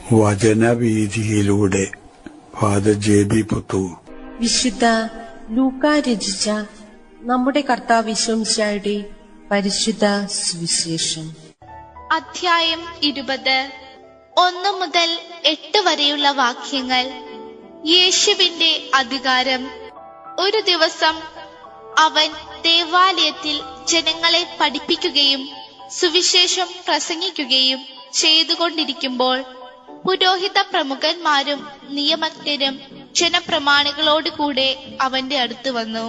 വചനവീഥിയിലൂടെ father ജെ.ബി. Puthur. വിശുദ്ധ ലൂക്കാ രചിച്ച നമ്മുടെ കർത്താവ് യേശുമിശിഹായുടെ പരിശുദ്ധ സുവിശേഷം. അധ്യായം 20, 1 മുതൽ 8 വരെയുള്ള വാക്യങ്ങൾ. യേശുവിന്റെ അധികാരം. ഒരു ദിവസം അവൻ ദേവാലയത്തിൽ ജനങ്ങളെ പഠിപ്പിക്കുകയും സുവിശേഷം പ്രസംഗിക്കുകയും ചെയ്തുകൊണ്ടിരിക്കുമ്പോൾ പുരോഹിത പ്രമുഖന്മാരും നിയമജ്ഞരും ജനപ്രമാണികളോടുകൂടെ അവന്റെ അടുത്ത് വന്നു.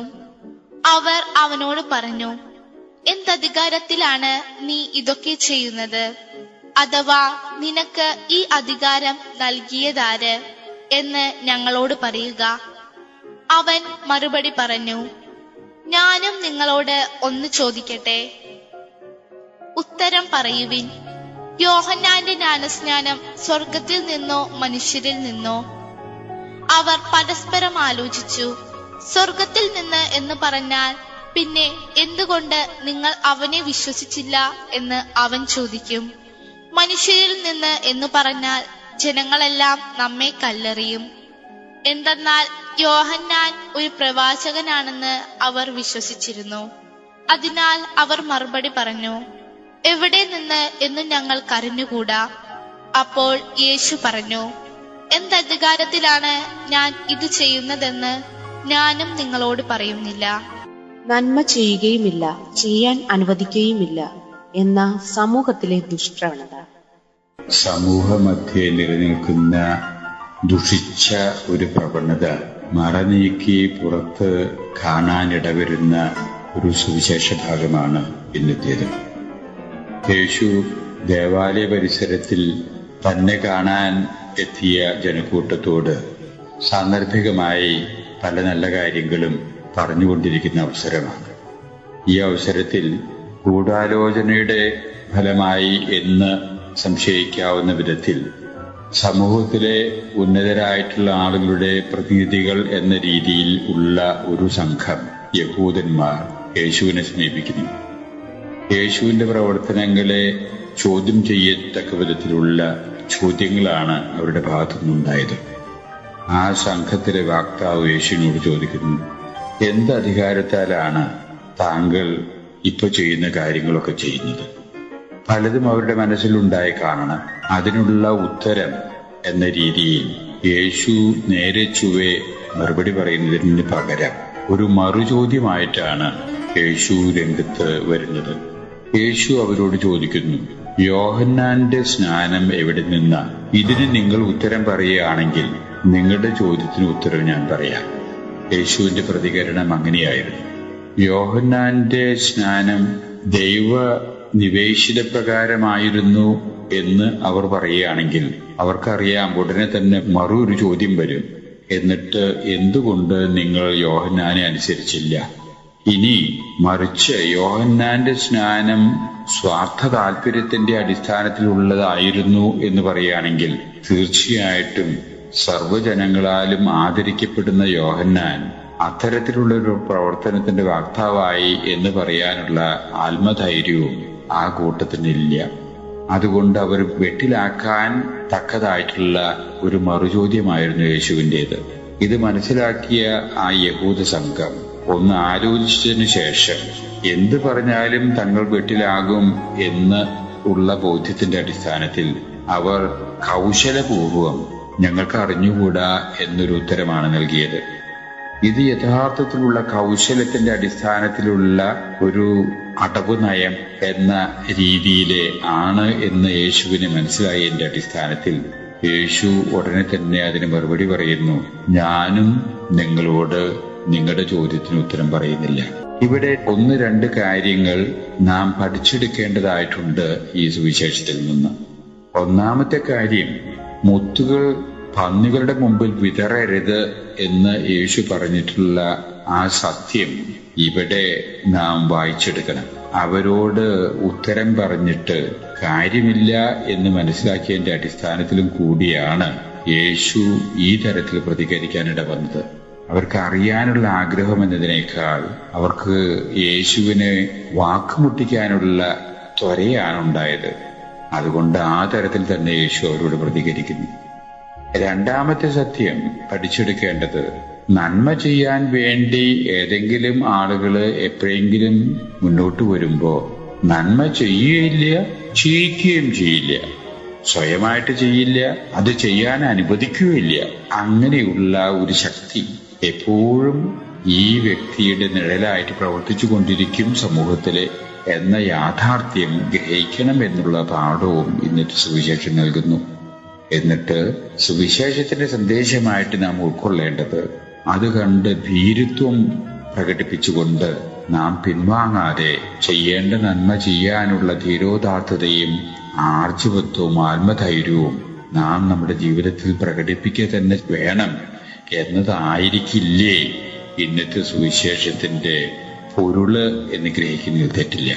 അവർ അവനോട് പറഞ്ഞു, എന്തധികാരത്തിലാണ് നീ ഇതൊക്കെ ചെയ്യുന്നത്? അഥവാ നിനക്ക് ഈ അധികാരം നൽകിയതാര് എന്ന് ഞങ്ങളോട് പറയുക. അവൻ മറുപടി പറഞ്ഞു, ഞാനും നിങ്ങളോട് ഒന്ന് ചോദിക്കട്ടെ, ഉത്തരം പറയുവിൻ. യോഹന്നാന്റെ ജ്ഞാനസ്നാനം സ്വർഗത്തിൽ നിന്നോ മനുഷ്യരിൽ നിന്നോ? അവർ പരസ്പരം ആലോചിച്ചു. സ്വർഗത്തിൽ നിന്ന് എന്ന് പറഞ്ഞാൽ പിന്നെ എന്തുകൊണ്ട് നിങ്ങൾ അവനെ വിശ്വസിച്ചില്ല എന്ന് അവൻ ചോദിക്കും. മനുഷ്യരിൽ നിന്ന് എന്ന് പറഞ്ഞാൽ ജനങ്ങളെല്ലാം നമ്മെ കല്ലെറിയും. എന്തെന്നാൽ യോഹന്നാൻ ഒരു പ്രവാചകനാണെന്ന് അവർ വിശ്വസിച്ചിരുന്നു. അതിനാൽ അവർ മറുപടി പറഞ്ഞു, എവിടെ നിന്ന് എന്ന് ഞങ്ങൾക്ക് അറിഞ്ഞുകൂടാ. അപ്പോൾ യേശു പറഞ്ഞു, എന്തധികാരത്തിലാണ് ഞാൻ ഇത് ചെയ്യുന്നതെന്ന് ഞാനും നിങ്ങളോട് പറയുന്നില്ല. നന്മ ചെയ്യുകയുമില്ല, ചെയ്യാൻ അനുവദിക്കുകയുമില്ല എന്ന സമൂഹത്തിലെ ദുഷ്പ്രവണത. സമൂഹമധ്യേ നിലനിൽക്കുന്ന ദുഷിച്ച ഒരു പ്രവണത മറനീക്കി പുറത്ത് കാണാനിടവരുന്ന ഒരു സുവിശേഷ ഭാഗമാണ് ഇന്നത്തേത്. യേശു ദേവാലയ പരിസരത്തിൽ തന്നെ കാണാൻ എത്തിയ ജനക്കൂട്ടത്തോട് സാന്ദർഭികമായി പല നല്ല കാര്യങ്ങളും പറഞ്ഞുകൊണ്ടിരിക്കുന്ന അവസരമാണ്. ഈ അവസരത്തിൽ ഗൂഢാലോചനയുടെ ഫലമായി എന്ന് സംശയിക്കാവുന്ന വിധത്തിൽ സമൂഹത്തിലെ ഉന്നതരായിട്ടുള്ള ആളുകളുടെ പ്രതിനിധികൾ എന്ന രീതിയിൽ ഉള്ള ഒരു സംഘം യഹൂദന്മാർ യേശുവിനെ സമീപിക്കുന്നു. യേശുവിന്റെ പ്രവർത്തനങ്ങളെ ചോദ്യം ചെയ്യത്തക്ക വിധത്തിലുള്ള ചോദ്യങ്ങളാണ് അവരുടെ ഭാഗത്തുനിന്നുണ്ടായത്. ആ സംഘത്തിലെ വക്താവ് യേശുവിനോട് ചോദിക്കുന്നു, എന്ത് അധികാരത്താലാണ് താങ്കൾ ഇപ്പൊ ചെയ്യുന്ന കാര്യങ്ങളൊക്കെ ചെയ്യുന്നത്? പലതും അവരുടെ മനസ്സിലുണ്ടായി കാണണം. അതിനുള്ള ഉത്തരം എന്ന രീതിയിൽ യേശു നേരെ ചുവേ മറുപടി പറയുന്നതിന് പകരം ഒരു മറുചോദ്യമായിട്ടാണ് യേശു രംഗത്ത് വരുന്നത്. യേശു അവരോട് ചോദിക്കുന്നു, യോഹന്നാന്റെ സ്നാനം എവിടെ നിന്നാ? ഇതിന് നിങ്ങൾ ഉത്തരം പറയുകയാണെങ്കിൽ നിങ്ങളുടെ ചോദ്യത്തിന് ഉത്തരം ഞാൻ പറയാം. യേശുവിന്റെ പ്രതികരണം അങ്ങനെയായിരുന്നു. യോഹന്നാന്റെ സ്നാനം ദൈവ നിവേശിത പ്രകാരമായിരുന്നു എന്ന് അവർ പറയുകയാണെങ്കിൽ അവർക്കറിയാം ഉടനെ തന്നെ ഒരു ചോദ്യം വരും. എന്നിട്ട് എന്തുകൊണ്ട് നിങ്ങൾ യോഹന്നാനെ അനുസരിച്ചില്ല? ഇനി മറിച്ച് യോഹന്നാന്റെ സ്നാനം സ്വാർത്ഥ താല്പര്യത്തിന്റെ അടിസ്ഥാനത്തിലുള്ളതായിരുന്നു എന്ന് പറയുകയാണെങ്കിൽ തീർച്ചയായിട്ടും സർവ്വജനങ്ങളാലും ആദരിക്കപ്പെടുന്ന യോഹന്നാൻ അത്തരത്തിലുള്ളൊരു പ്രവർത്തനത്തിന്റെ വക്താവായി എന്ന് പറയാനുള്ള ആത്മധൈര്യവും ആ കൂട്ടത്തിനില്ല. അതുകൊണ്ട് അവർ വെട്ടിലാക്കാൻ തക്കതായിട്ടുള്ള ഒരു മറുചോദ്യമായിരുന്നു യേശുവിൻ്റെത്. ഇത് മനസ്സിലാക്കിയ ആ യഹൂദ സംഘം ഒന്ന് ആലോചിച്ചതിന് ശേഷം എന്ത് പറഞ്ഞാലും തങ്ങൾ വെട്ടിലാകും എന്ന് ഉള്ള ബോധ്യത്തിന്റെ അടിസ്ഥാനത്തിൽ അവർ കൗശലപൂർവം ഞങ്ങൾക്ക് അറിഞ്ഞുകൂടാ എന്നൊരു ഉത്തരമാണ് നൽകിയത്. ഇത് യഥാർത്ഥത്തിലുള്ള കൗശലത്തിന്റെ അടിസ്ഥാനത്തിലുള്ള ഒരു അടവ് നയം എന്ന രീതിയിലെ ആണ് എന്ന് യേശുവിന് മനസ്സിലായതിന്റെ അടിസ്ഥാനത്തിൽ യേശു ഉടനെ തന്നെ അതിന് മറുപടി പറയുന്നു, ഞാനും നിങ്ങളോട് നിങ്ങളുടെ ചോദ്യത്തിന് ഉത്തരം പറയുന്നില്ല. ഇവിടെ 1-2 കാര്യങ്ങൾ നാം പഠിച്ചെടുക്കേണ്ടതായിട്ടുണ്ട് ഈ സുവിശേഷത്തിൽ നിന്ന്. ഒന്നാമത്തെ കാര്യം, മുത്തുകൾ പന്നികളുടെ മുമ്പിൽ വിതറരുത് എന്ന് യേശു പറഞ്ഞിട്ടുള്ള ആ സത്യം ഇവിടെ നാം വായിച്ചെടുക്കണം. അവരോട് ഉത്തരം പറഞ്ഞിട്ട് കാര്യമില്ല എന്ന് മനസ്സിലാക്കിയതിന്റെ അടിസ്ഥാനത്തിലും കൂടിയാണ് യേശു ഈ തരത്തിൽ പ്രതികരിക്കാനിട വന്നത്. അവർക്ക് അറിയാനുള്ള ആഗ്രഹം എന്നതിനേക്കാൾ അവർക്ക് യേശുവിനെ വാക്കുമുട്ടിക്കാനുള്ള ത്വരയാണ് ഉണ്ടായത്. അതുകൊണ്ട് ആ തരത്തിൽ തന്നെ യേശു അവരോട് പ്രതികരിക്കുന്നു. രണ്ടാമത്തെ സത്യം പഠിച്ചെടുക്കേണ്ടത്, നന്മ ചെയ്യാൻ വേണ്ടി ഏതെങ്കിലും ആളുകൾ എപ്പോഴെങ്കിലും മുന്നോട്ട് വരുമ്പോ നന്മ ചെയ്യുകയില്ല, ചെയ്യിക്കുകയും ചെയ്യില്ല. സ്വയമായിട്ട് ചെയ്യില്ല, അത് ചെയ്യാൻ അനുവദിക്കുകയില്ല. അങ്ങനെയുള്ള ഒരു ശക്തി എപ്പോഴും ഈ വ്യക്തിയുടെ നിഴലായിട്ട് പ്രവർത്തിച്ചു കൊണ്ടിരിക്കും സമൂഹത്തിലെ എന്ന യാഥാർത്ഥ്യം ഗ്രഹിക്കണം എന്നുള്ള പാഠവും ഇന്നത്തെ സുവിശേഷം നൽകുന്നു. എന്നിട്ട് സുവിശേഷത്തിന്റെ സന്ദേശമായിട്ട് നാം ഉൾക്കൊള്ളേണ്ടത്, അത് കണ്ട് ഭീരുത്വം പ്രകടിപ്പിച്ചുകൊണ്ട് നാം പിൻവാങ്ങാതെ ചെയ്യേണ്ട നന്മ ചെയ്യാനുള്ള ധീരോദാത്തതയും ആർജവത്വവും ആത്മധൈര്യവും നാം നമ്മുടെ ജീവിതത്തിൽ പ്രകടിപ്പിക്കുക തന്നെ വേണം എന്നതായിരിക്കില്ലേ ഇന്നത്തെ സുവിശേഷത്തിന്റെ പൊരുള് എന്ന് ഗ്രഹിക്കുന്നതിൽ തെറ്റില്ല.